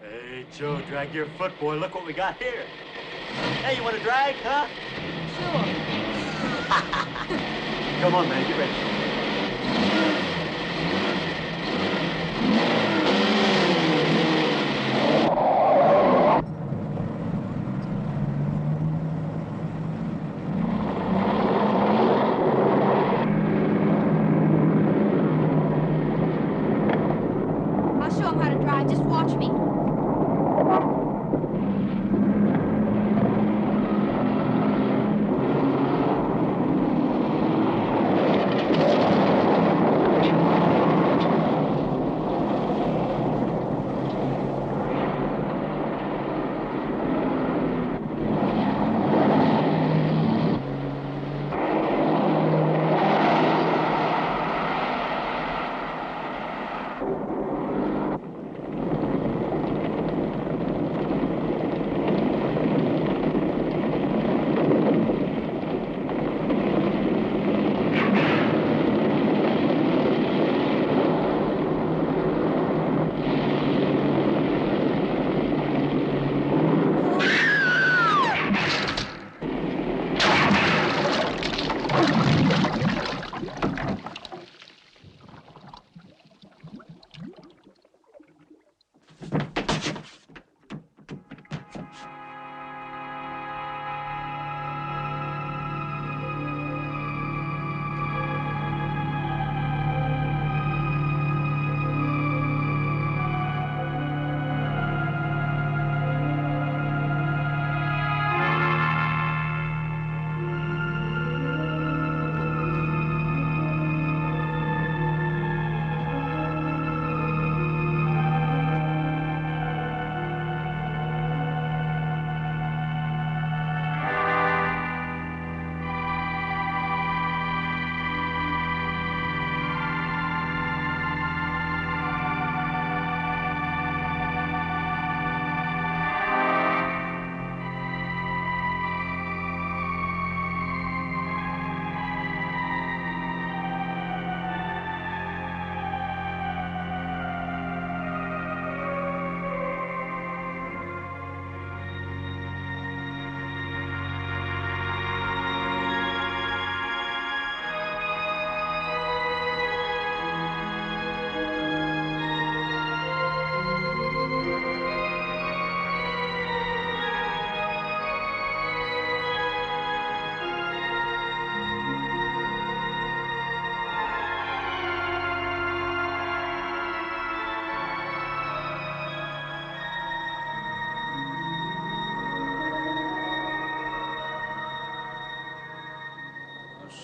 Hey, Joe, drag your foot, boy. Look what we got here. Hey, you want to drag, huh? Sure. Come on, man, get ready. I'll show him how to drive. Just watch me.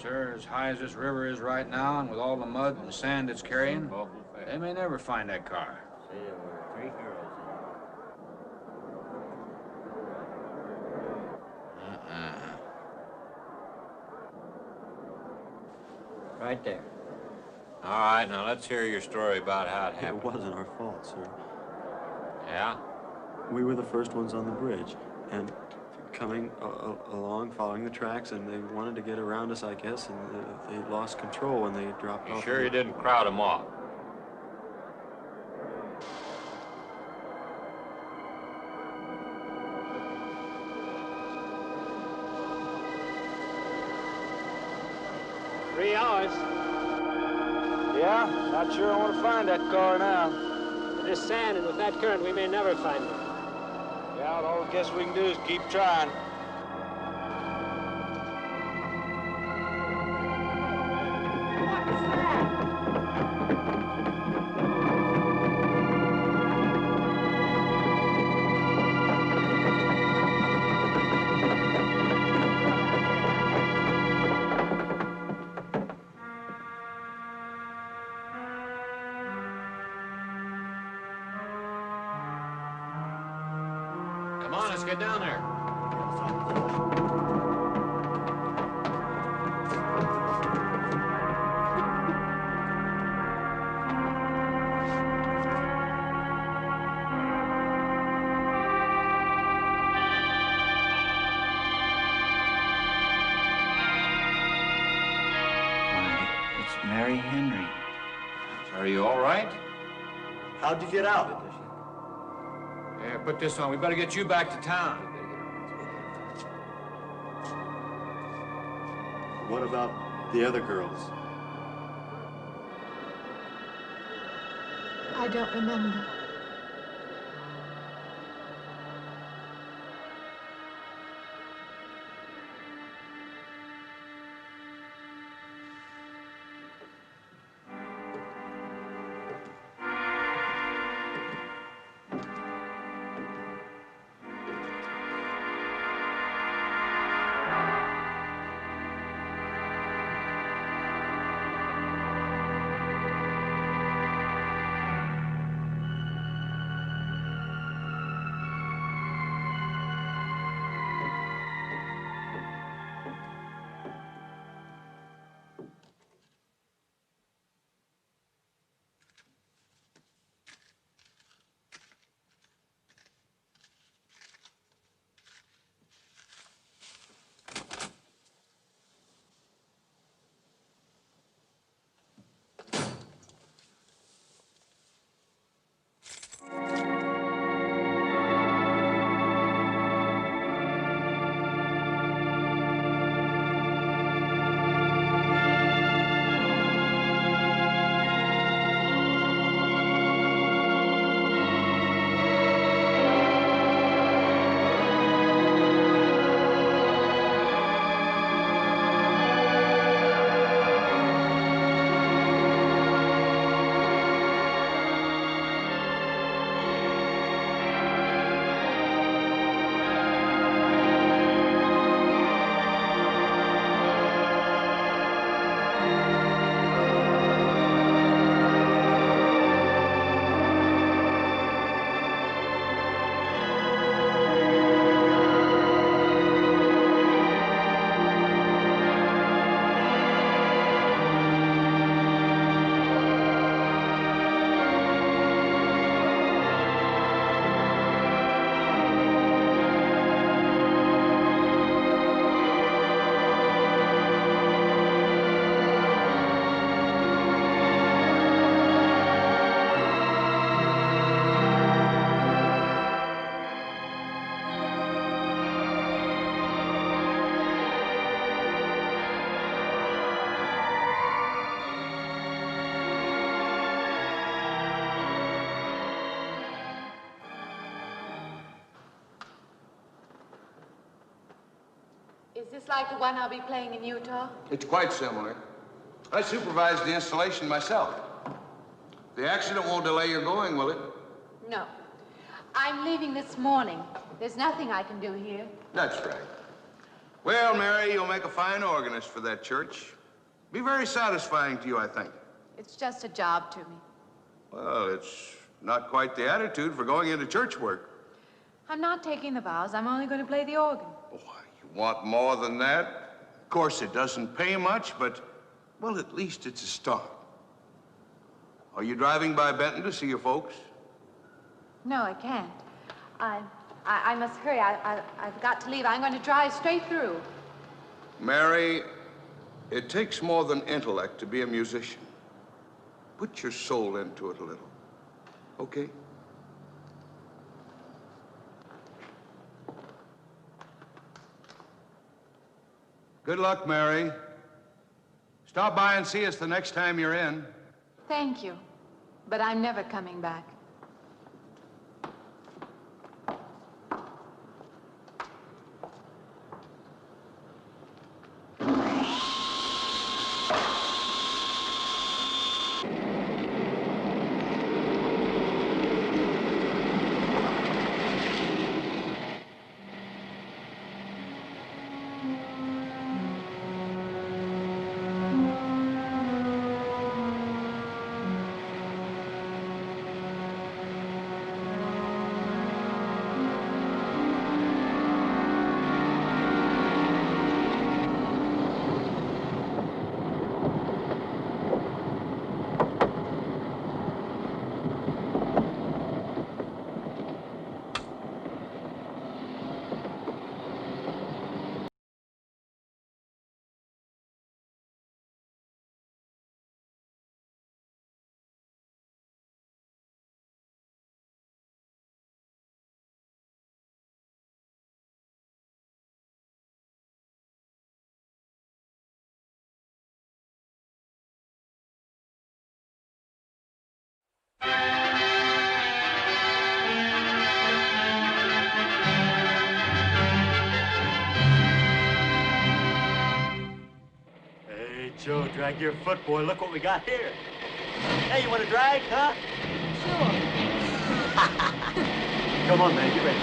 Sir, as high as this river is right now, and with all the mud and sand it's carrying, they may never find that car. Right there. All right, now let's hear your story about how it happened. It wasn't our fault, sir. Yeah? We were the first ones on the bridge, and coming along, following the tracks, and they wanted to get around us, I guess, and they lost control when they dropped You off. sure you didn't crowd them off? Yeah, not sure I want to find that car now. With this sand and with that current, we may never find it. Yeah, all I guess we can do is keep trying. Come on, let's get down there. How'd you get out? Yeah, put this on. We better get you back to town. What about the other girls? I don't remember. Is this like the one I'll be playing in Utah? It's quite similar. I supervised the installation myself. The accident won't delay your going, will it? No. I'm leaving this morning. There's nothing I can do here. That's right. Well, Mary, you'll make a fine organist for that church. Be very satisfying to you, I think. It's just a job to me. Well, it's not quite the attitude for going into church work. I'm not taking the vows. I'm only going to play the organ. Oh, you want more than that? Of course, it doesn't pay much, but, well, at least it's a start. Are you driving by Benton to see your folks? No, I can't. I must hurry. I've got to leave. I'm going to drive straight through. Mary, it takes more than intellect to be a musician. Put your soul into it a little, okay? Good luck, Mary. Stop by and see us the next time you're in. Thank you. But I'm never coming back. Hey, Joe, drag your foot, boy. Look what we got here. Hey, you want to drag, huh? Sure. Come on, man, get ready.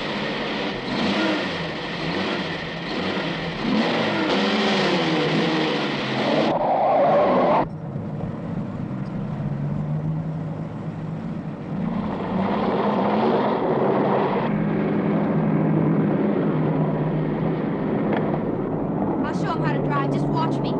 I'll show him how to drive. Just watch me.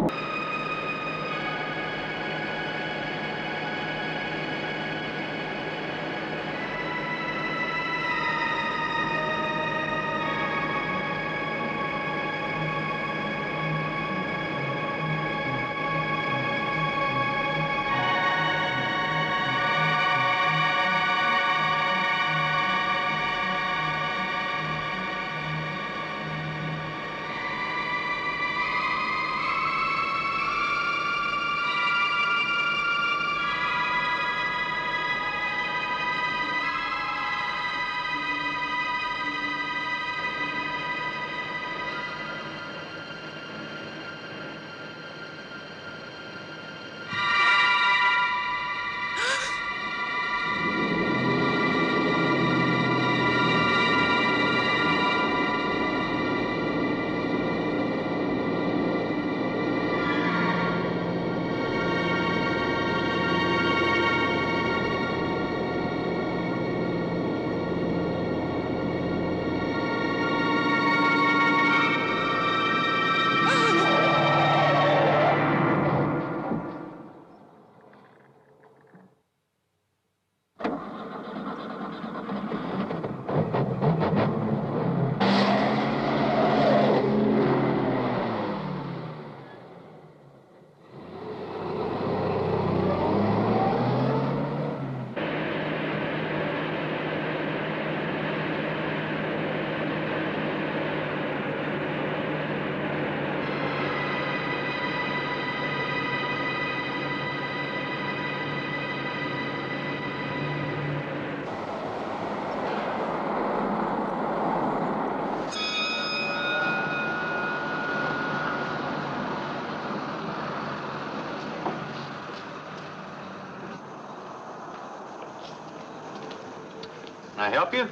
Can I help you?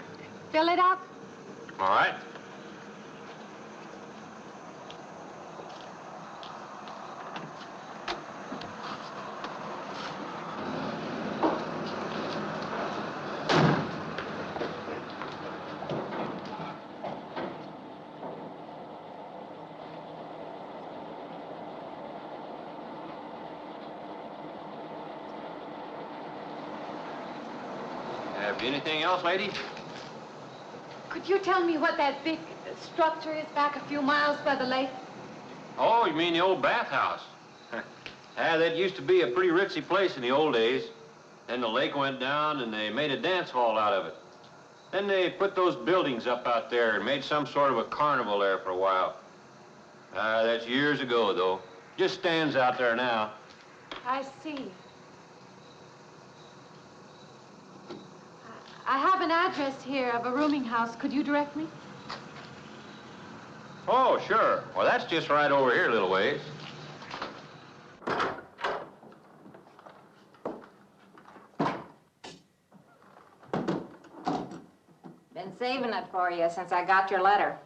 Fill it up. All right. Have anything else, lady? Could you tell me what that big structure is back a few miles by the lake? Oh, you mean the old bathhouse? That used to be a pretty ritzy place in the old days. Then the lake went down and they made a dance hall out of it. Then they put those buildings up out there and made some sort of a carnival there for a while. That's years ago, though. Just stands out there now. I see. I have an address here of a rooming house. Could you direct me? Oh, sure. Well, that's just right over here a little ways. Been saving it for you since I got your letter.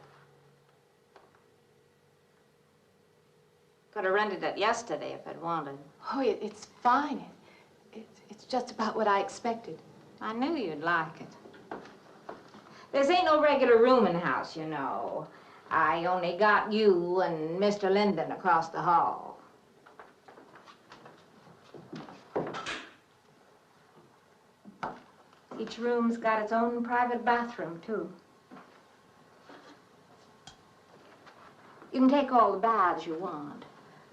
Could have rented it yesterday if I'd wanted. Oh, it's fine. It's just about what I expected. I knew you'd like it. This ain't no regular rooming house, you know. I only got you and Mr. Linden across the hall. Each room's got its own private bathroom, too. You can take all the baths you want.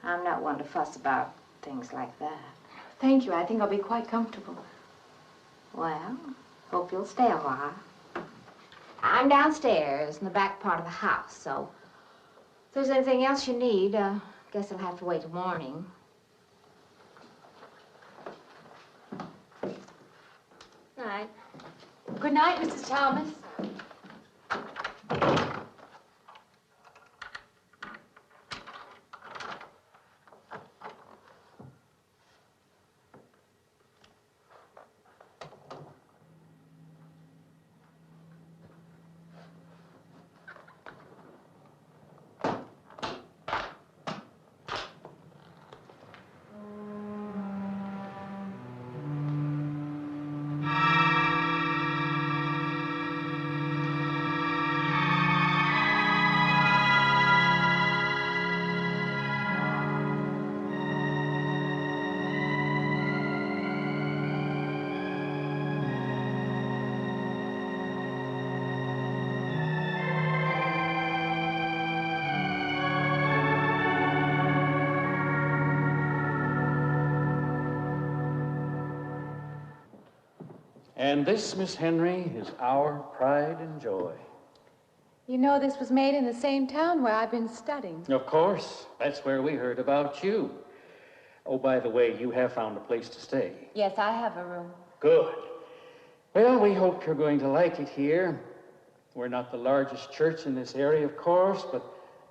I'm not one to fuss about things like that. Thank you. I think I'll be quite comfortable. Well, hope you'll stay a while. I'm downstairs in the back part of the house, so if there's anything else you need, guess I'll have to wait till morning. night. Good night, Mrs. Thomas. And this, Miss Henry, is our pride and joy. You know this was made in the same town where I've been studying. Of course. That's where we heard about you. Oh, by the way, you have found a place to stay. Yes, I have a room. Good. Well, we hope you're going to like it here. We're not the largest church in this area, of course, but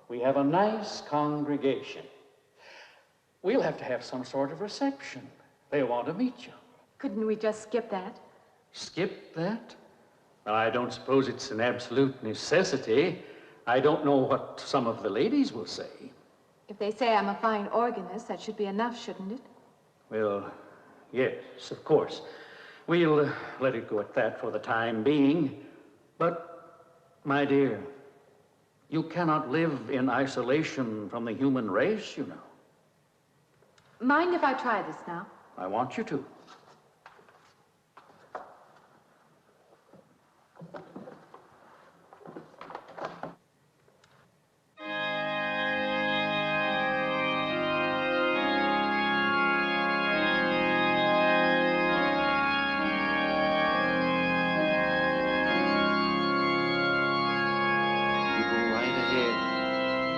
we have a nice congregation. We'll have to have some sort of reception. They want to meet you. Couldn't we just skip that? Skip that? Well, I don't suppose it's an absolute necessity. I don't know what some of the ladies will say. If they say I'm a fine organist, that should be enough, shouldn't it? Well, yes, of course. We'll let it go at that for the time being. But, my dear, you cannot live in isolation from the human race, you know. Mind if I try this now? I want you to.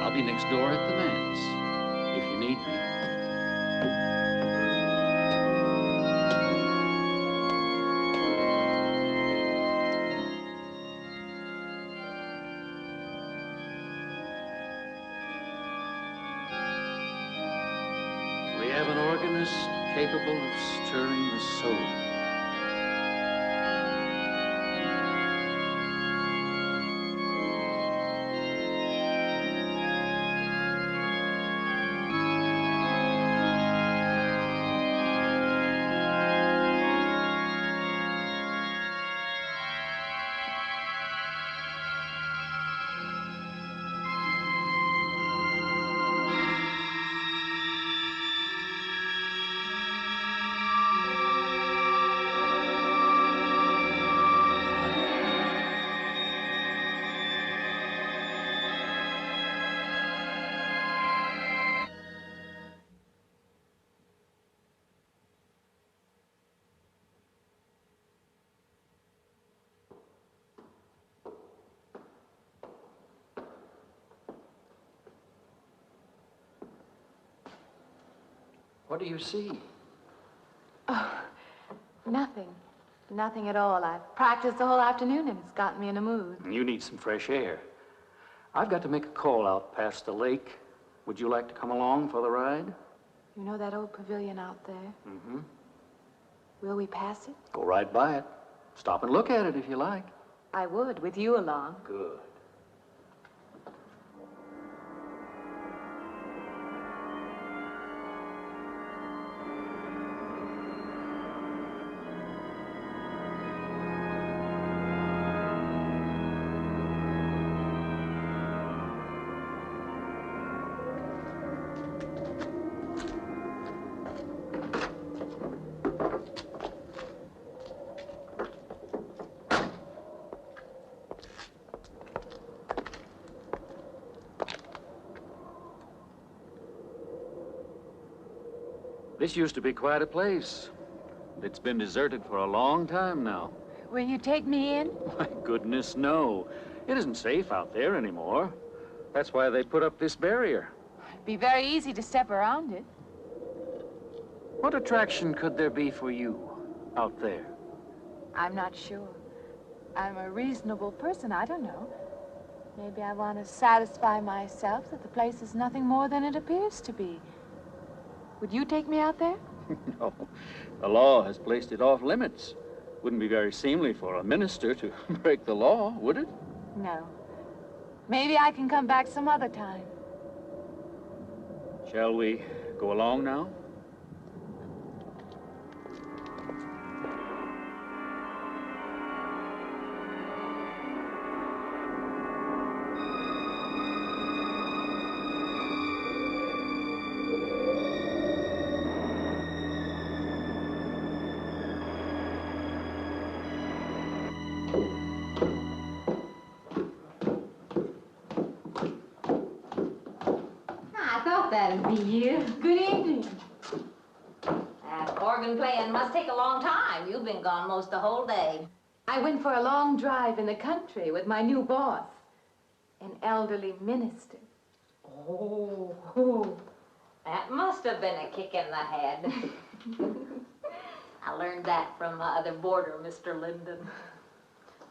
I'll be next door at the manse, if you need me. We have an organist capable of stirring the soul. What do you see? Oh, nothing. Nothing at all. I've practiced the whole afternoon and it's gotten me in a mood. You need some fresh air. I've got to make a call out past the lake. Would you like to come along for the ride? You know that old pavilion out there? Mm-hmm. Will we pass it? Go right by it. Stop and look at it if you like. I would, with you along. Good. This used to be quite a place. It's been deserted for a long time now. Will you take me in? My goodness, no. It isn't safe out there anymore. That's why they put up this barrier. It'd be very easy to step around it. What attraction could there be for you out there? I'm not sure. I'm a reasonable person. I don't know. Maybe I want to satisfy myself that the place is nothing more than it appears to be. Would you take me out there? No. The law has placed it off limits. Wouldn't be very seemly for a minister to break the law, would it? No. Maybe I can come back some other time. Shall we go along now? I thought that'd be you. Good evening. That organ playing must take a long time. You've been gone most the whole day. I went for a long drive in the country with my new boss, an elderly minister. Oh, that must have been a kick in the head. I learned that from my other boarder, Mr. Linden.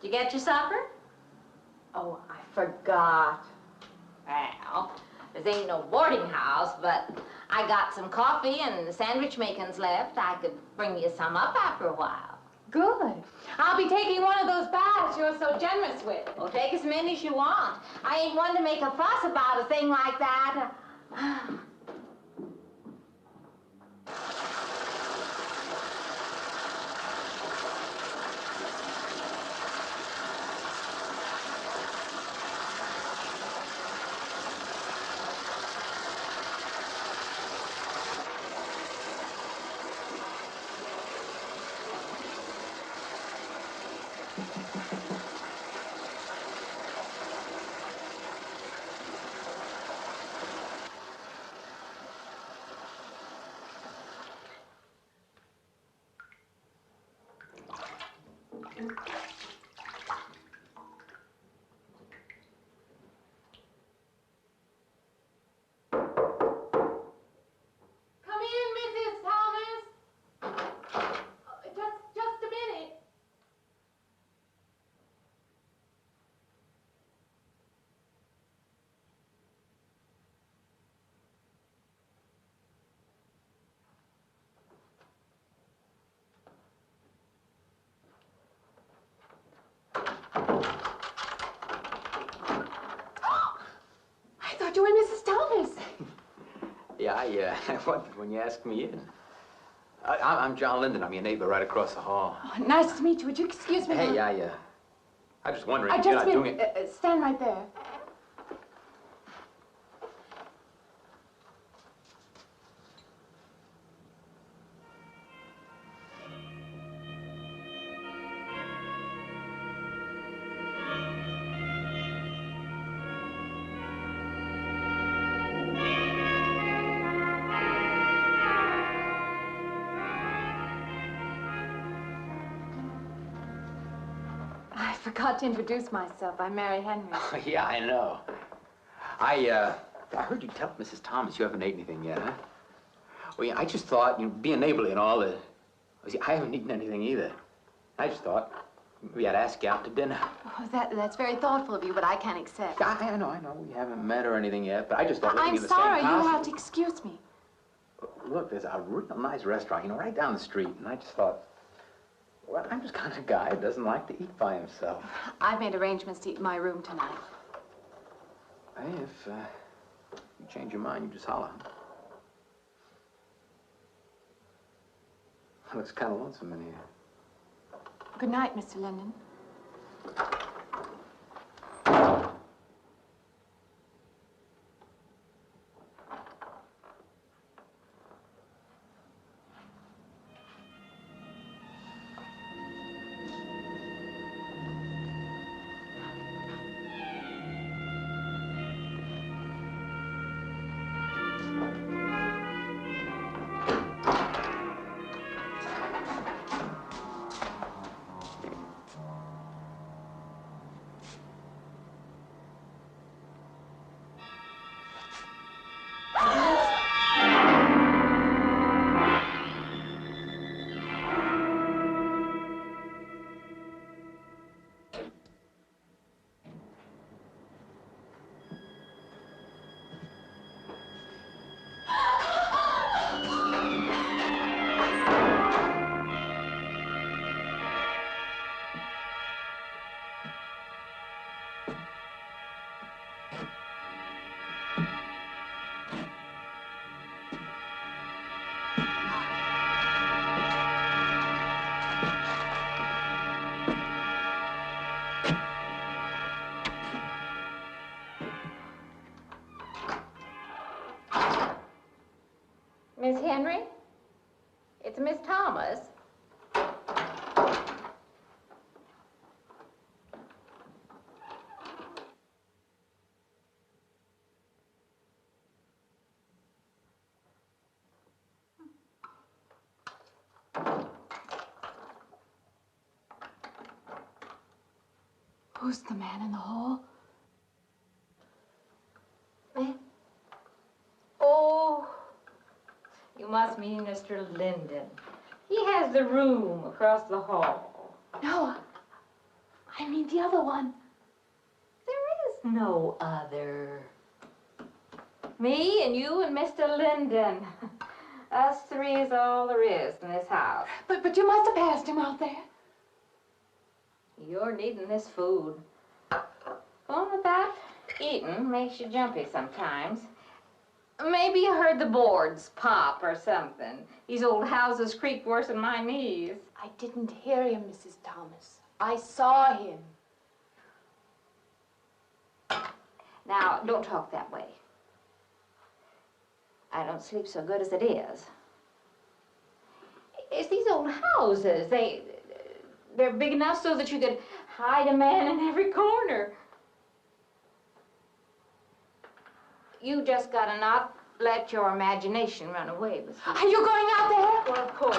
Did you get your supper? Oh, I forgot. Well, this ain't no boarding house, but I got some coffee and sandwich makings left. I could bring you some up after a while. Good. I'll be taking one of those baths you're so generous with. Well, take as many as you want. I ain't one to make a fuss about a thing like that. Come in, Mrs. Thomas. Just a minute. I thought you were Mrs. Thomas. Yeah, I wondered when you asked me in. I'm John Linden. I'm your neighbor right across the hall. Oh, nice to meet you. Would you excuse me? Hey, I'm just wondering I if you're just not doing it. stand right there. I forgot to introduce myself. I'm Mary Henry. Oh, yeah, I know. I heard you tell Mrs. Thomas you haven't ate anything yet, huh? Well, yeah, I just thought, being neighborly and all, see, I haven't eaten anything either. I just thought maybe I'd ask you out to dinner. Oh, that's very thoughtful of you, but I can't accept. I know. We haven't met or anything yet, but I just thought living I'm in the sorry. same house. You'll have to excuse me. Look, there's a real nice restaurant, right down the street, and I just thought, well, I'm just kind of guy who doesn't like to eat by himself. I've made arrangements to eat in my room tonight. Hey, if you change your mind, you just holler. Looks kind of lonesome in here. Good night, Mr. Linden. Henry? It's Miss Thomas. Who's the man in the hall? Man? Oh, you must mean Mr. Linden. He has the room across the hall. No, I mean the other one. There is no other. Me and you and Mr. Linden. Us three is all there is in this house. But you must have passed him out there. You're needing this food. Going without eating makes you jumpy sometimes. Maybe you heard the boards pop or something. These old houses creak worse than my knees. I didn't hear him, Mrs. Thomas. I saw him. Now, don't talk that way. I don't sleep so good as it is. It's these old houses. They're big enough so that you could hide a man in every corner. You just gotta not let your imagination run away with you. Are you going out there? Well, of course.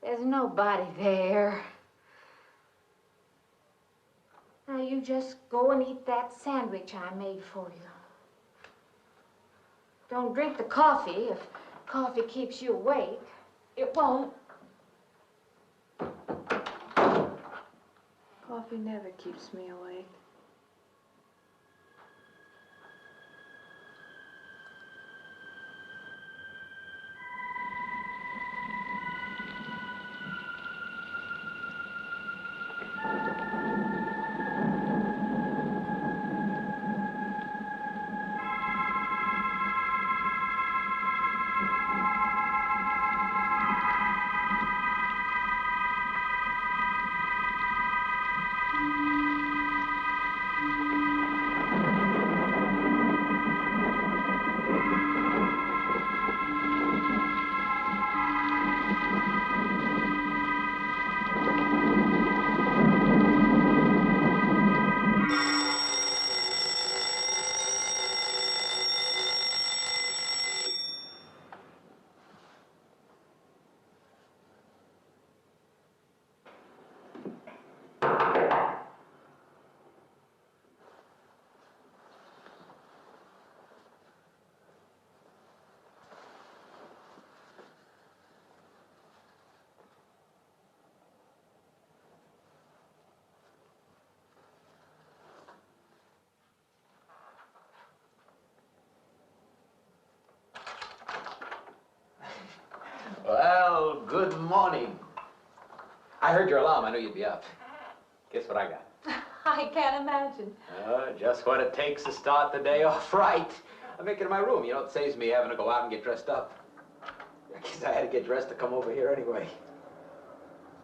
There's nobody there. Now you just go and eat that sandwich I made for you. Don't drink the coffee if coffee keeps you awake. It won't. Coffee never keeps me awake. Well, good morning. I heard your alarm. I knew you'd be up. Guess what I got? I can't imagine. Just what it takes to start the day off right. I make it in my room. You know, it saves me having to go out and get dressed up. I guess I had to get dressed to come over here anyway.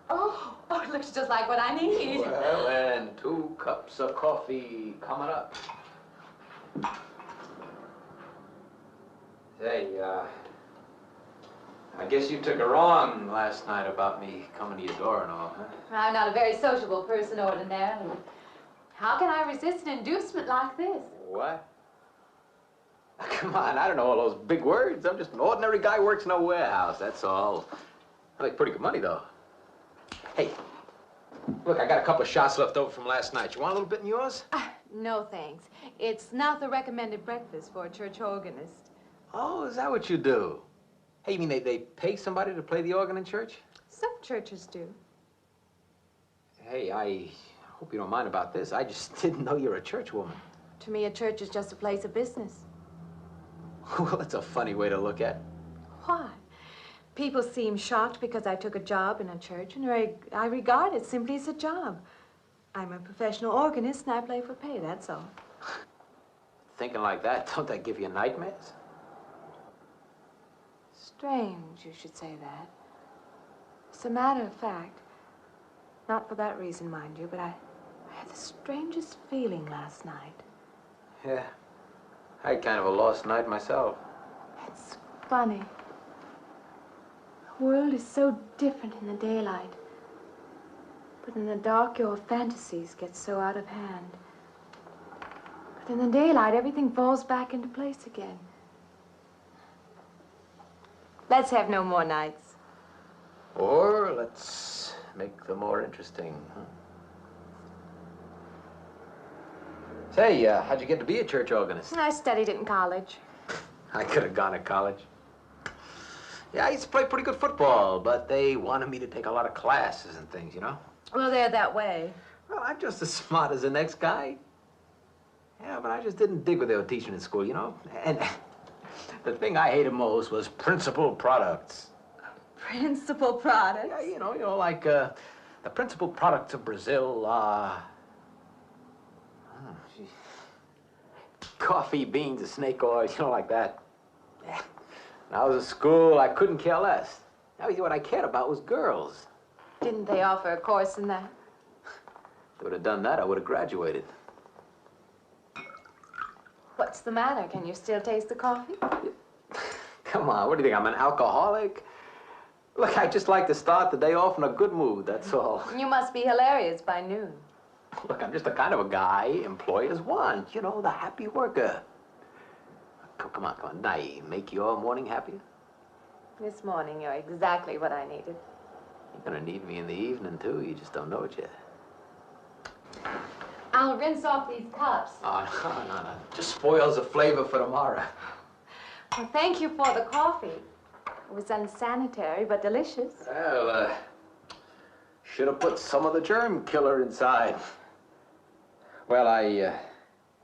Oh, it looks just like what I need. Well, and 2 cups of coffee coming up. Say, I guess you took her on last night about me coming to your door and all, huh? I'm not a very sociable person ordinarily. How can I resist an inducement like this? What? Come on, I don't know all those big words. I'm just an ordinary guy who works in a warehouse, that's all. I make pretty good money, though. Hey, look, I got a couple of shots left over from last night. You want a little bit in yours? No, thanks. It's not the recommended breakfast for a church organist. Oh, is that what you do? Hey, you mean they pay somebody to play the organ in church? Some churches do. Hey, I hope you don't mind about this. I just didn't know you're a church woman. To me, a church is just a place of business. Well, that's a funny way to look at it. Why? People seem shocked because I took a job in a church, and I regard it simply as a job. I'm a professional organist, and I play for pay, that's all. Thinking like that, don't that give you nightmares? Strange you should say that. As a matter of fact, not for that reason, mind you, but I had the strangest feeling last night. Yeah. I had kind of a lost night myself. It's funny. The world is so different in the daylight. But in the dark, your fantasies get so out of hand. But in the daylight, everything falls back into place again. Let's have no more nights. Or let's make them more interesting, huh? Say, how'd you get to be a church organist? I studied it in college. I could have gone to college. Yeah, I used to play pretty good football, but they wanted me to take a lot of classes and things, you know? Well, they're that way. Well, I'm just as smart as the next guy. Yeah, but I just didn't dig what they were teaching in school, you know? And the thing I hated most was principal products. Principal products? Yeah, you know, like the principal products of Brazil are... coffee, beans, snake oil, you know, like that. Yeah. When I was at school, I couldn't care less. Now, what I cared about was girls. Didn't they offer a course in that? If they would have done that, I would have graduated. What's the matter? Can you still taste the coffee? Come on, what do you think, I'm an alcoholic? Look, I just like to start the day off in a good mood, that's all. You must be hilarious by noon. Look, I'm just the kind of a guy employers want, you know, the happy worker. Come on, Now, you make your morning happier? This morning, you're exactly what I needed. You're gonna need me in the evening, too. You just don't know it yet. I'll rinse off these cups. Oh, no. Just spoils the flavor for tomorrow. Well, thank you for the coffee. It was unsanitary, but delicious. Well, should have put some of the germ killer inside. Well, I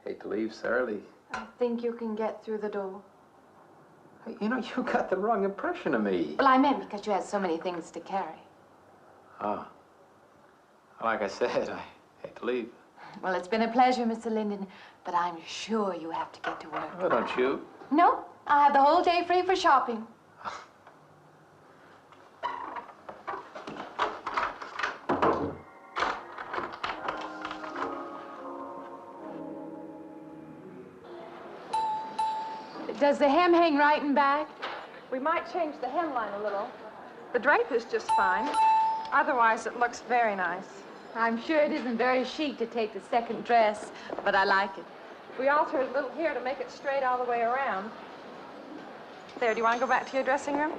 hate to leave so early. I think you can get through the door. You know, you got the wrong impression of me. Well, I meant because you had so many things to carry. Oh. Like I said, I hate to leave. Well, it's been a pleasure, Mr. Linden, but I'm sure you have to get to work. Oh, don't you? No, I'll have the whole day free for shopping. Does the hem hang right and back? We might change the hemline a little. The drape is just fine. Otherwise, it looks very nice. I'm sure it isn't very chic to take the second dress, but I like it. We altered a little here to make it straight all the way around. There, do you want to go back to your dressing room?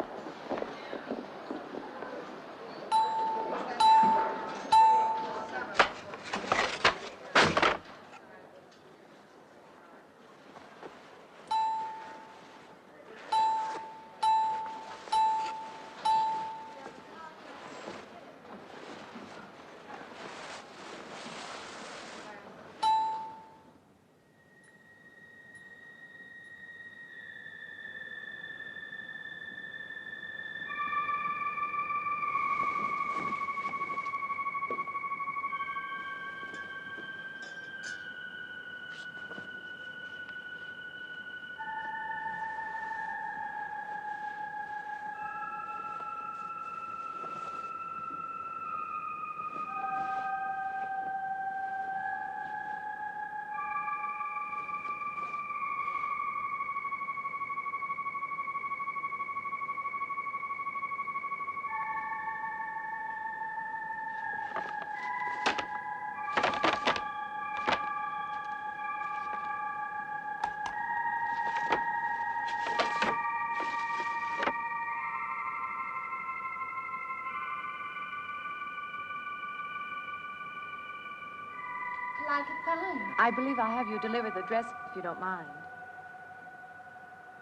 I like it fine. I believe I have you deliver the dress if you don't mind.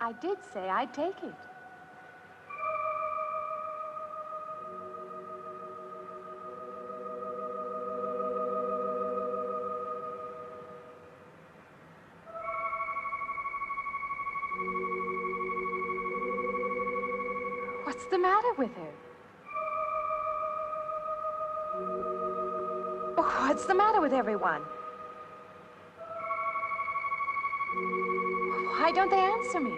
I did say I'd take it. What's the matter with her? Oh, what's the matter with everyone? Why don't they answer me?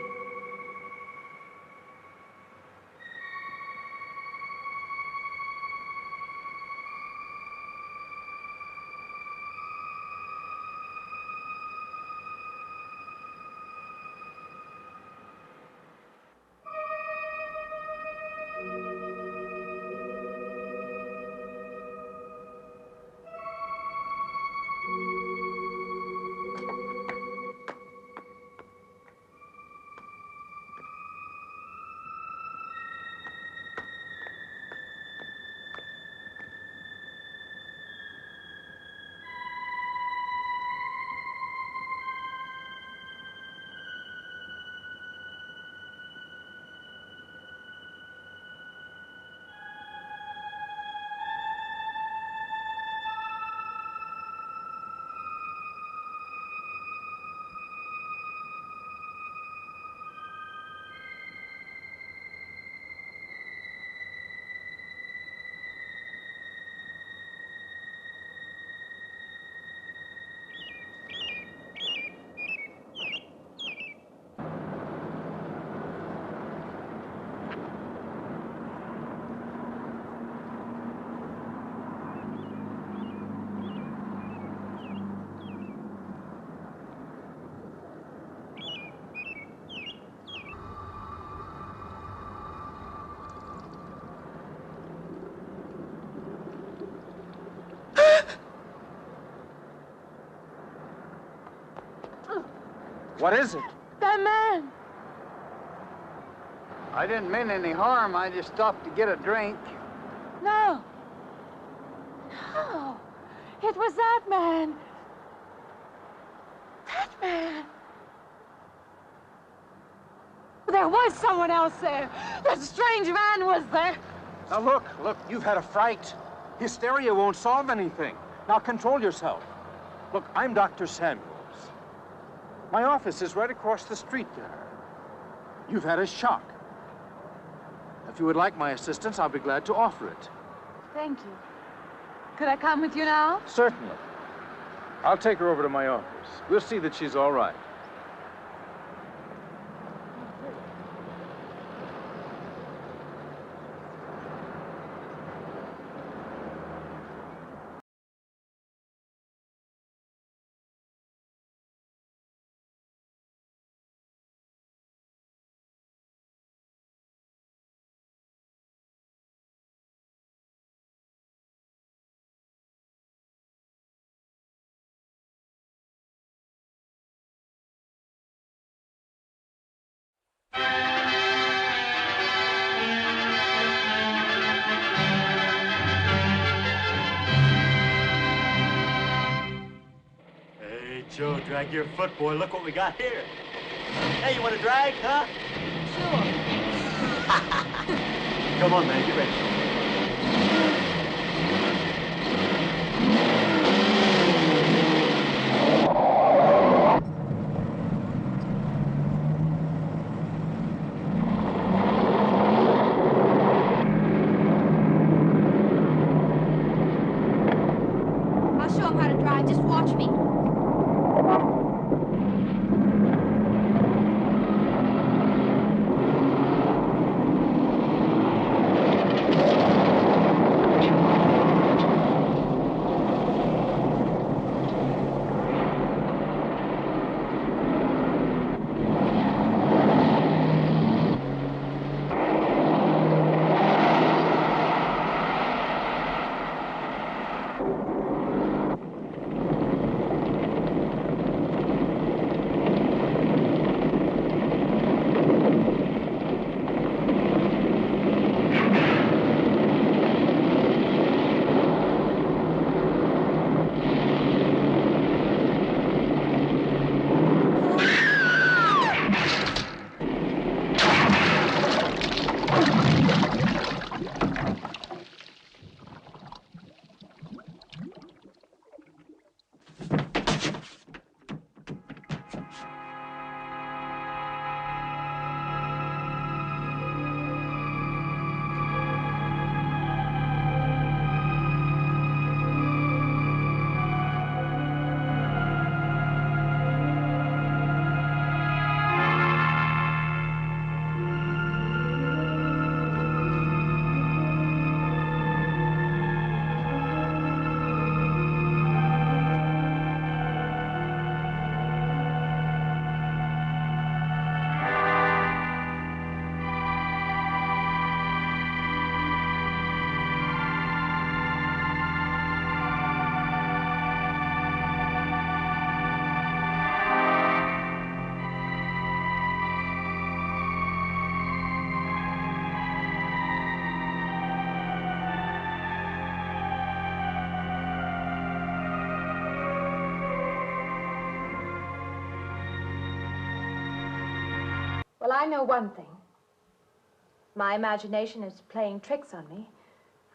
What is it? That man. I didn't mean any harm. I just stopped to get a drink. No. No. It was that man. That man. There was someone else there. That strange man was there. Now look, you've had a fright. Hysteria won't solve anything. Now control yourself. Look, I'm Dr. Samuels. My office is right across the street there. You've had a shock. If you would like my assistance, I'll be glad to offer it. Thank you. Could I come with you now? Certainly. I'll take her over to my office. We'll see that she's all right. Hey, Joe, drag your foot, boy. Look what we got here. Hey, you want to drag, huh? Sure. Come on, man. Get ready. I'll show him how to drive. Just watch me. I know one thing. My imagination is playing tricks on me.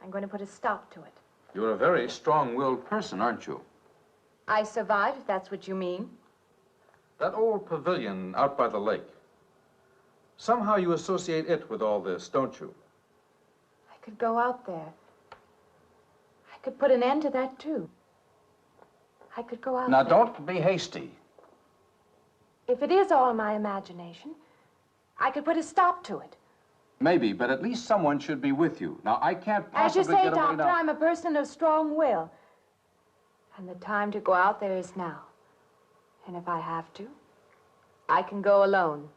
I'm going to put a stop to it. You're a very strong-willed person, aren't you? I survived, if that's what you mean. That old pavilion out by the lake. Somehow you associate it with all this, don't you? I could go out there. I could put an end to that, too. I could go out Now, there. don't be hasty. If it is all my imagination, I could put a stop to it. Maybe, but at least someone should be with you. Now, I can't As possibly you say, get away Doctor, now. I'm a person of strong will. And the time to go out there is now. And if I have to, I can go alone.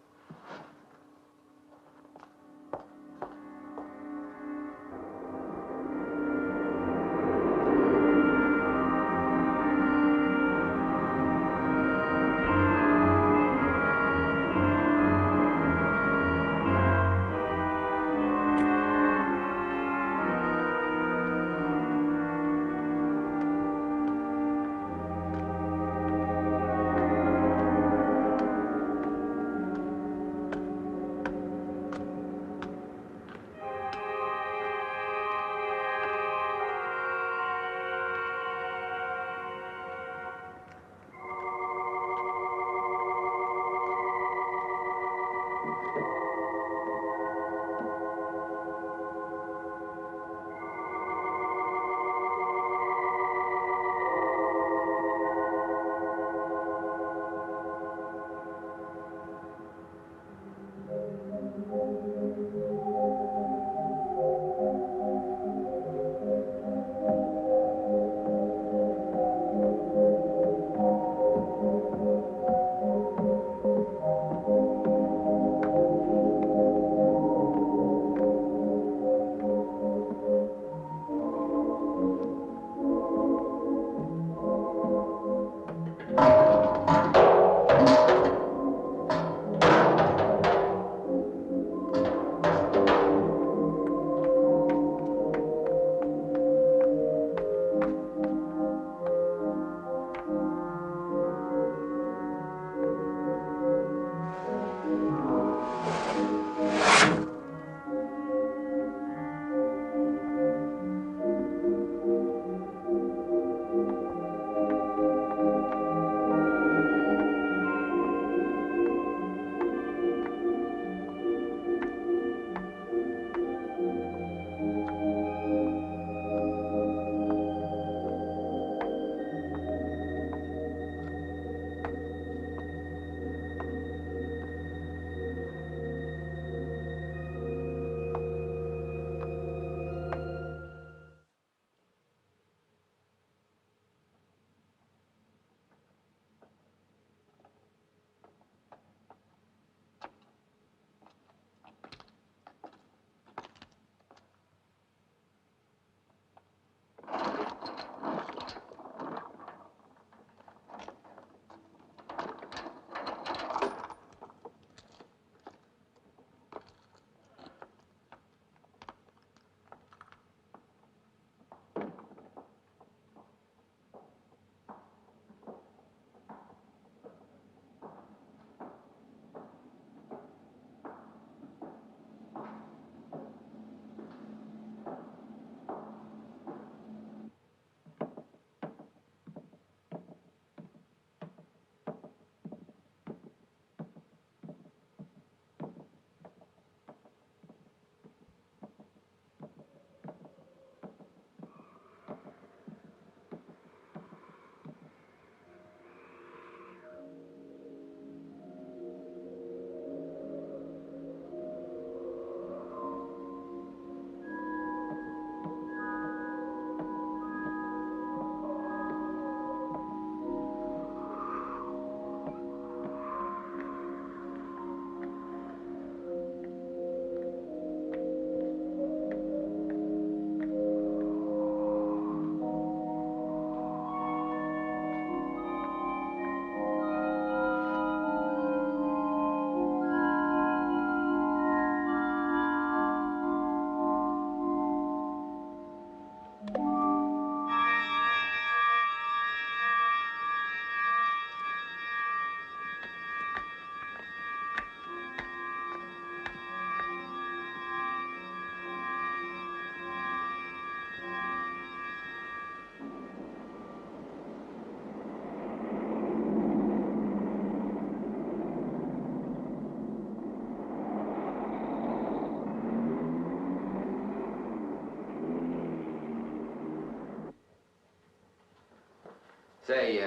Say,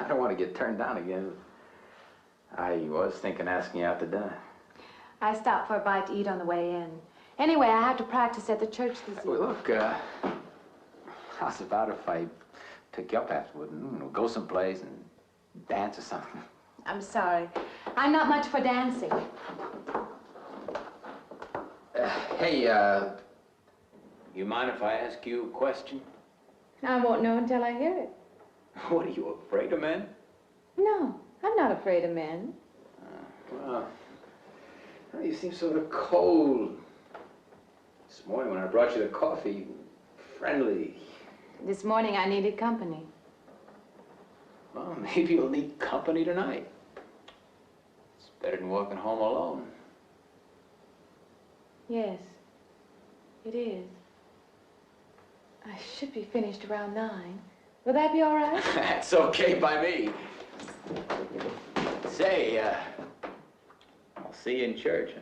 I don't want to get turned down again. I was thinking asking you out to dinner. I stopped for a bite to eat on the way in. Anyway, I have to practice at the church this evening. Well, look, how's about if I pick you up afterward and go someplace and dance or something? I'm sorry. I'm not much for dancing. Hey, you mind if I ask you a question? I won't know until I hear it. What, are you afraid of men? No, I'm not afraid of men. Well, you seem sort of cold. This morning when I brought you the coffee, friendly. This morning I needed company. Well, maybe you'll need company tonight. It's better than walking home alone. Yes, it is. I should be finished around 9. Will that be all right? That's okay by me. Say, I'll see you in church, huh?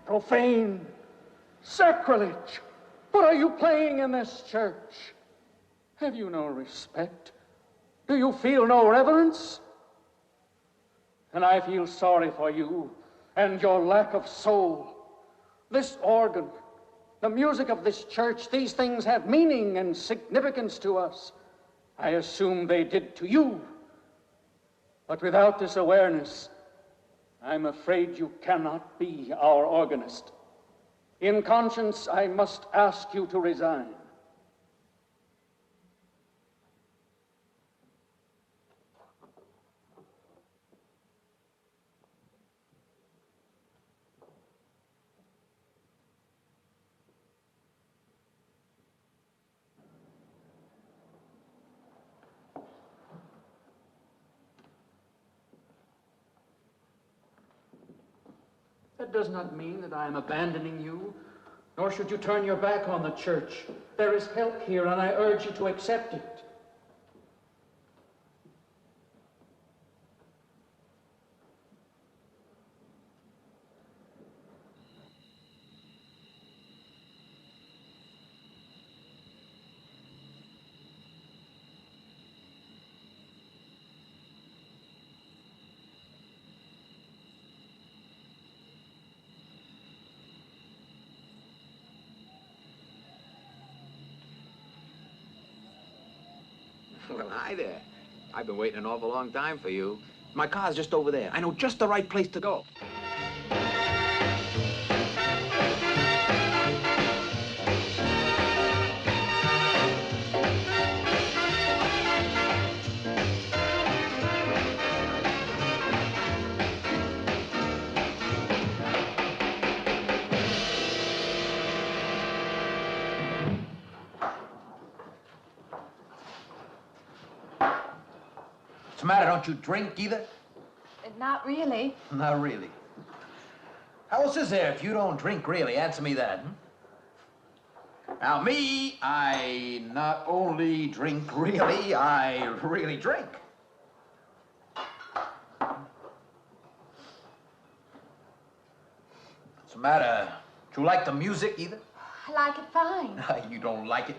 Profane, sacrilege. What are you playing in this church? Have you no respect? Do you feel no reverence? And I feel sorry for you and your lack of soul. This organ, the music of this church, these things have meaning and significance to us. I assume they did to you. But without this awareness, I'm afraid you cannot be our organist. In conscience, I must ask you to resign. That does not mean that I am abandoning you, nor should you turn your back on the church. There is help here, and I urge you to accept it. Well, hi there. I've been waiting an awful long time for you. My car's just over there. I know just the right place to go. What's the matter? Don't you drink either? Not really. Not really. How else is there if you don't drink really? Answer me that. Now, me, I not only drink really, I really drink. What's the matter? Do you like the music either? I like it fine. You don't like it.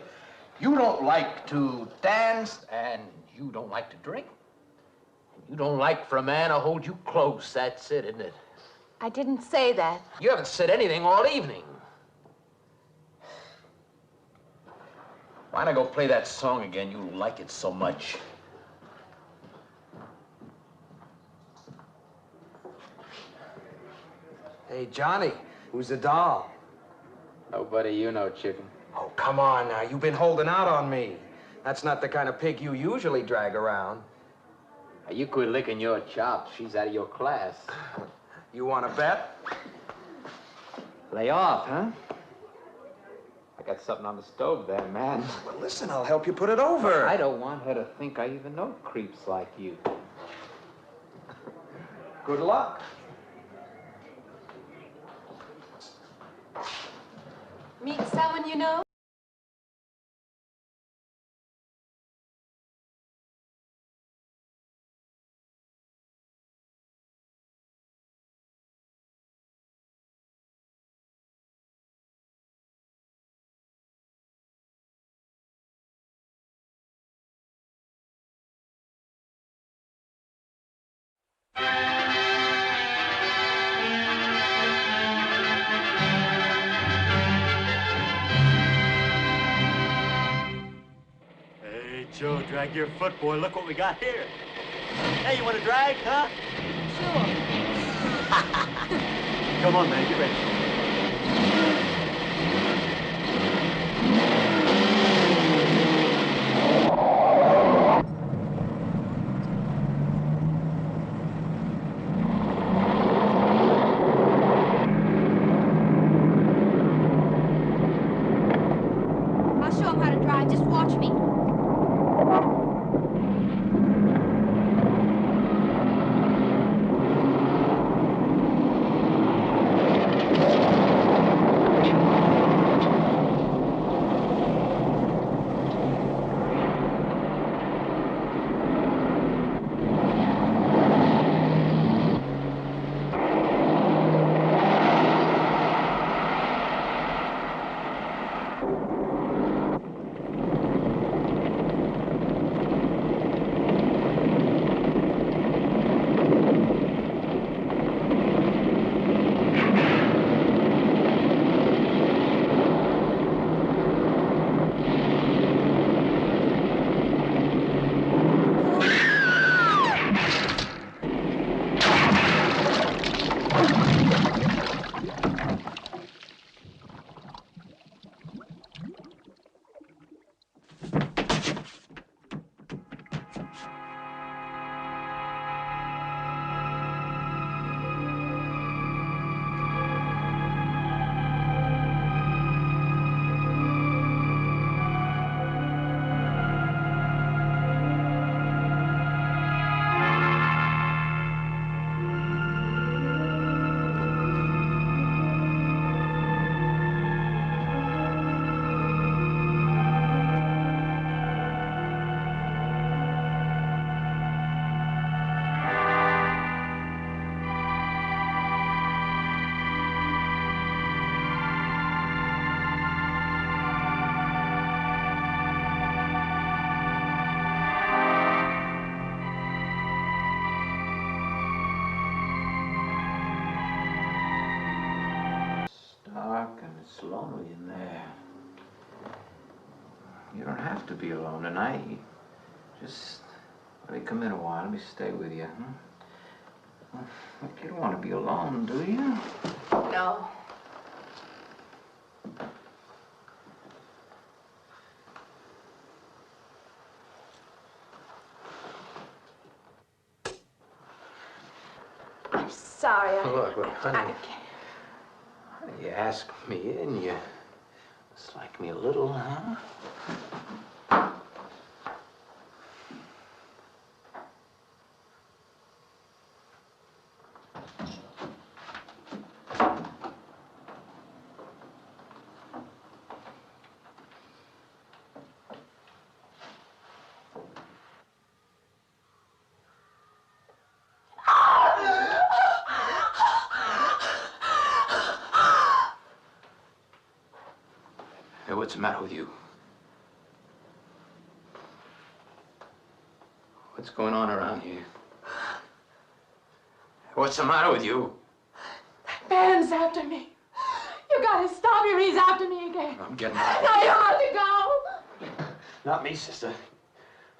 You don't like to dance, and you don't like to drink. You don't like for a man to hold you close. That's it, isn't it? I didn't say that. You haven't said anything all evening. Why not go play that song again? You like it so much. Hey, Johnny, who's the doll? Nobody you know, chicken. Oh, come on now. You've been holding out on me. That's not the kind of pig you usually drag around. You quit licking your chops. She's out of your class. You want to bet? Lay off, huh? I got something on the stove there, man. Well, listen, I'll help you put it over. I don't want her to think I even know creeps like you. Good luck. Meet someone you know? Hey, Joe, drag your foot, boy. Look what we got here. Hey, you want to drag, huh? Sure. Come on, man, get ready. I'll show him how to drive. Just watch me. alone with you in there. You don't have to be alone tonight. Just let me come in a while. Let me stay with you. You don't want to be alone, do you? No. I'm sorry. Look, honey. You asked me in, you dislike me a little, huh? Hey, what's the matter with you? What's going on around here? What's the matter with you? Ben's after me. You gotta stop him. He's after me again. I'm getting out. Now you have to go. Not me, sister.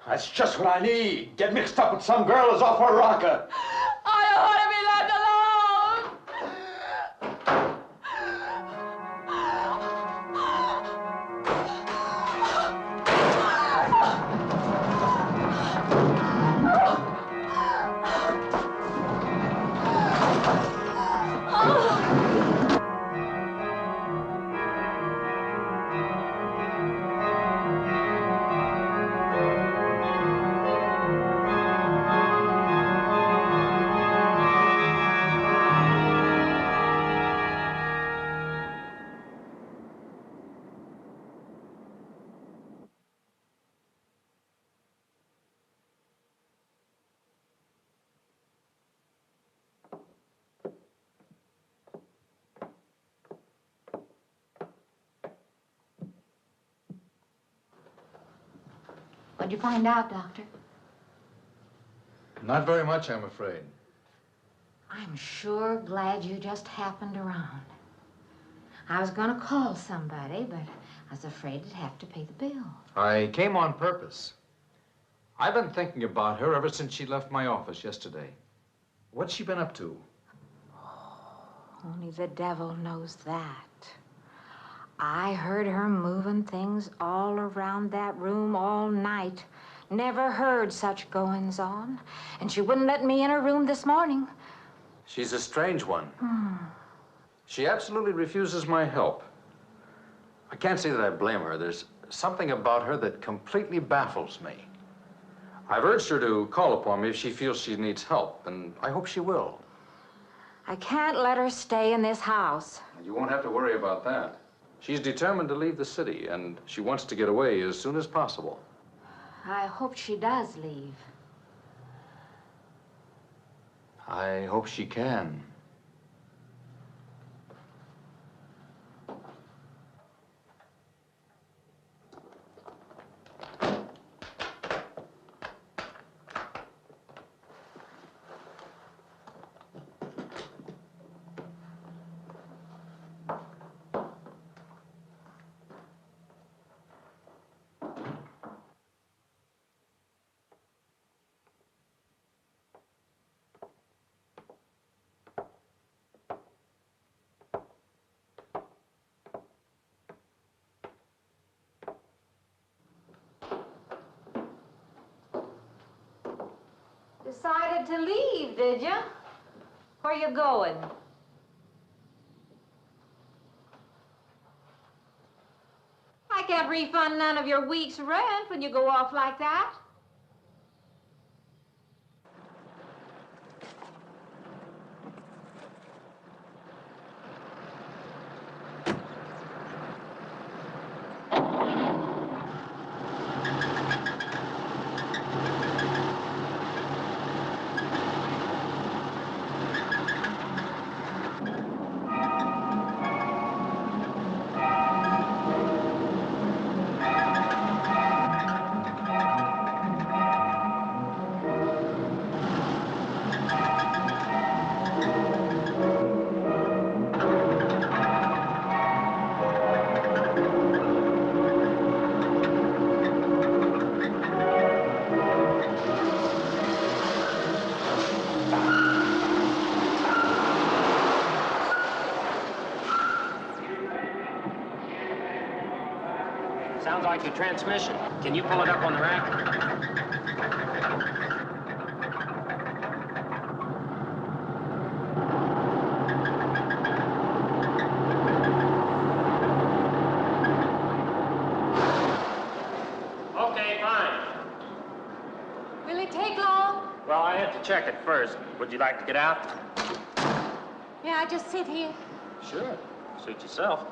That's just what I need. Get mixed up with some girl who's off her rocker. I don't want to be left alone. What'd you find out, Doctor? Not very much, I'm afraid. I'm sure glad you just happened around. I was gonna call somebody, but I was afraid I'd have to pay the bill. I came on purpose. I've been thinking about her ever since she left my office yesterday. What's she been up to? Only the devil knows that. I heard her moving things all around that room all night. Never heard such goings on. And she wouldn't let me in her room this morning. She's a strange one. She absolutely refuses my help. I can't say that I blame her. There's something about her that completely baffles me. I've urged her to call upon me if she feels she needs help, and I hope she will. I can't let her stay in this house. You won't have to worry about that. She's determined to leave the city, and she wants to get away as soon as possible. I hope she does leave. I hope she can. Decided to leave, did you? Where you going? I can't refund none of your week's rent when you go off like that. like your transmission. Can you pull it up on the rack? Okay, fine. Will it take long? Well, I have to check it first. Would you like to get out? May I just sit here? Sure. Suit yourself.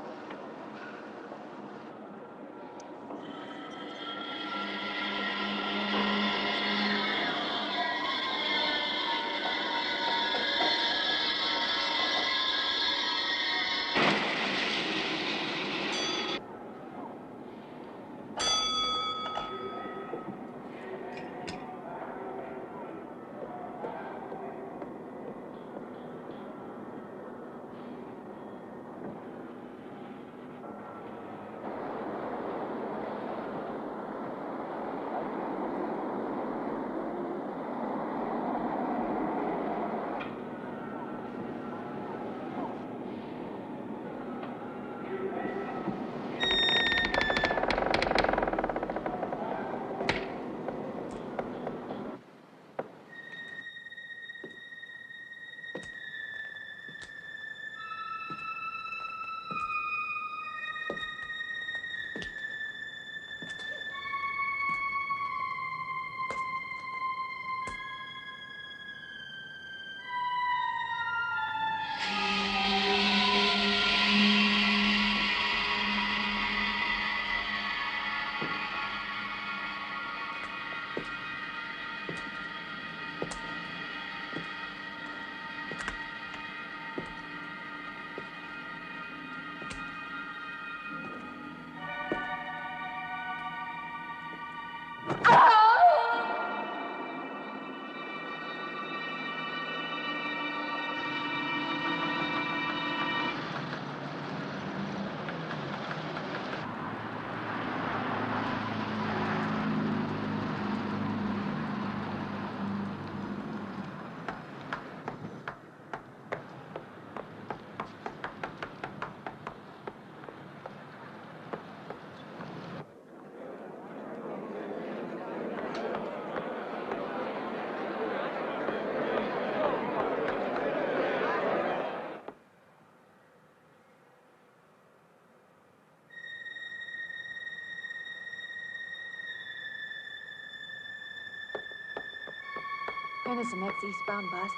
When is the next eastbound bus?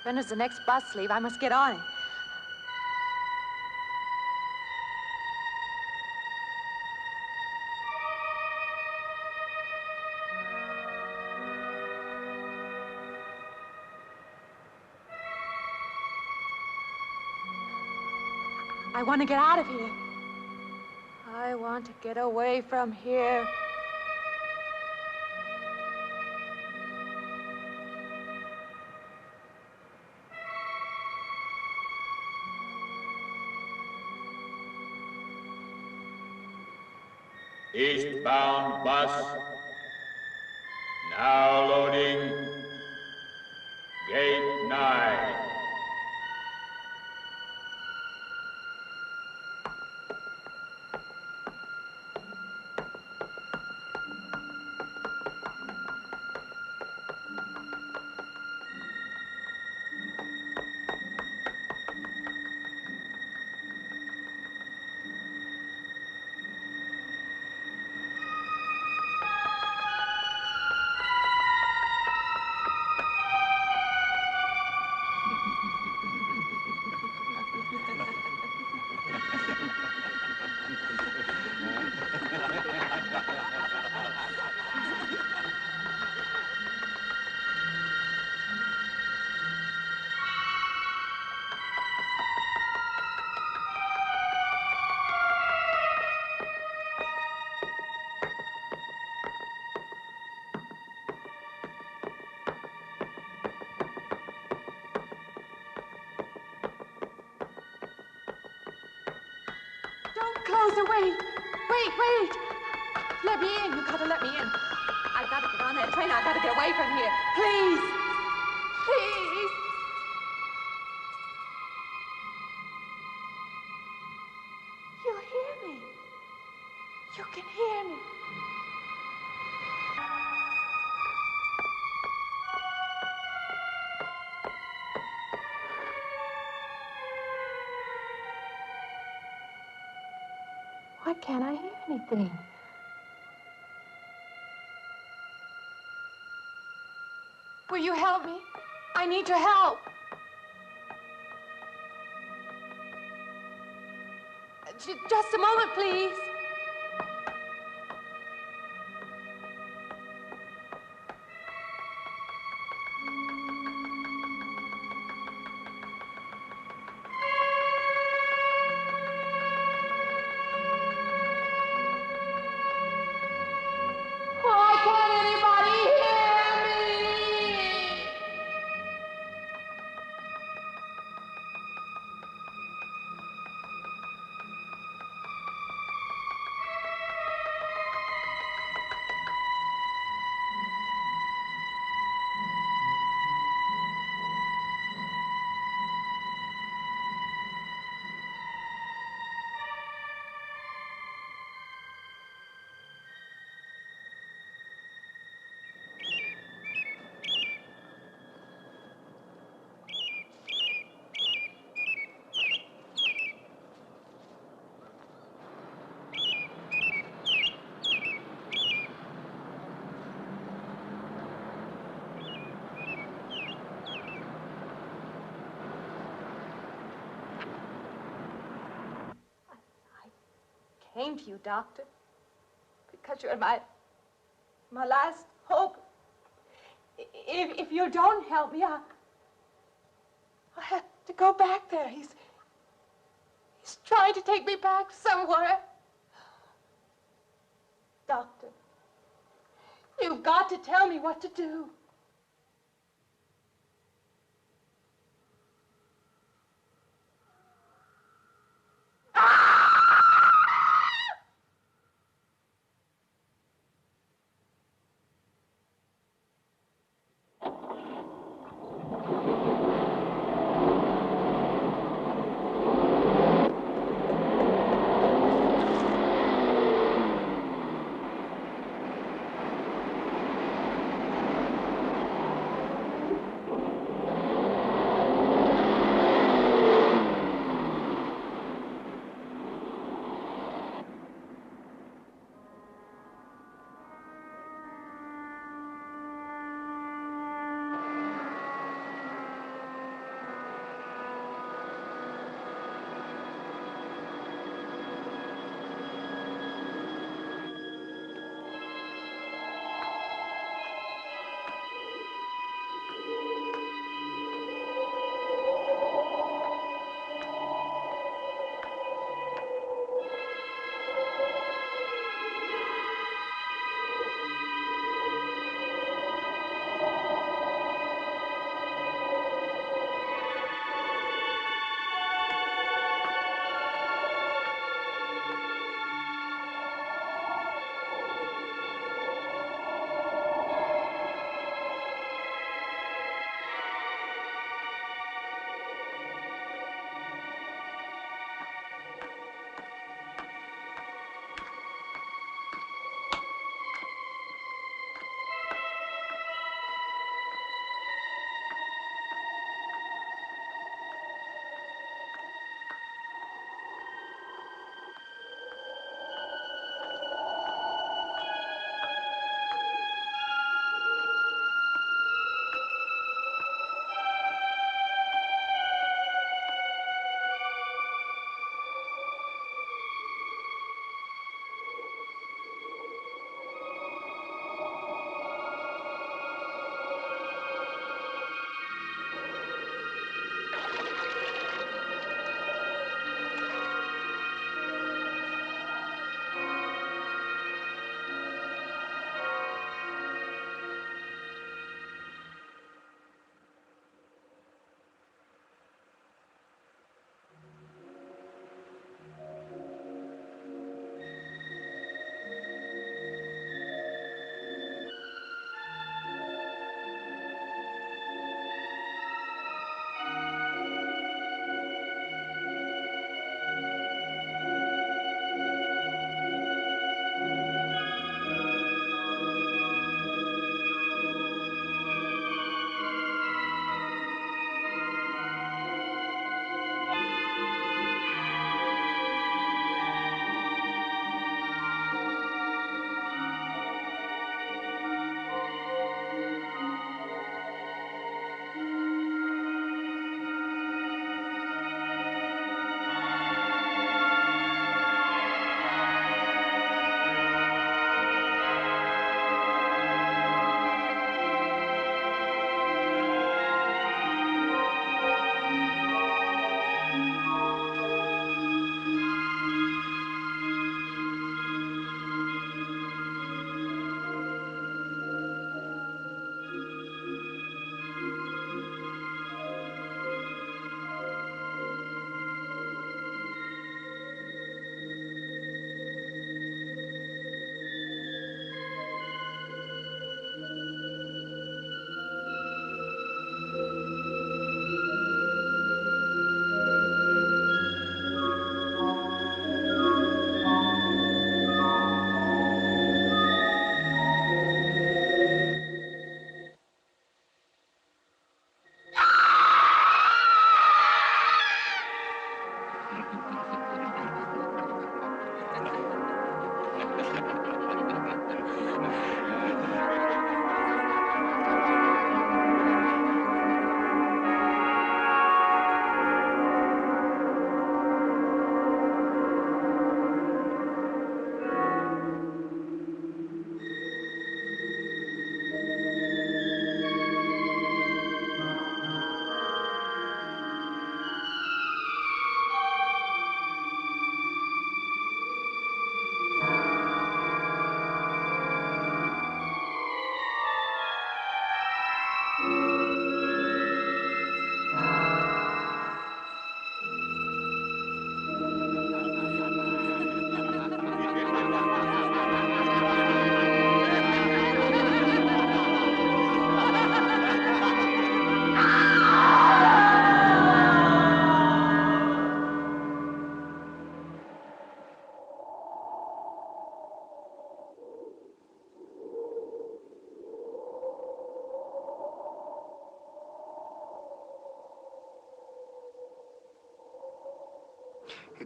When does the next bus leave? I must get on it. I want to get out of here. I want to get away from here. Eastbound bus. Now loading. Gate 9. Close the wait. Wait. Let me in. You gotta let me in. I've got to get on that train. I've got to get away from here. Please. Please. You'll hear me. hear me? Why can't I hear anything? Will you help me? I need your help. Just a moment, please. Why can't anybody hear me? Came to you, Doctor, because you're my last hope. If you don't help me, I'll have to go back there. He's trying to take me back somewhere. Doctor, you've got to tell me what to do.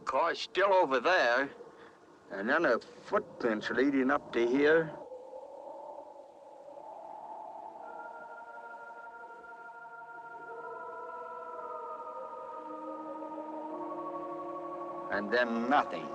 car's still over there. And then a footprints leading up to here. And then nothing.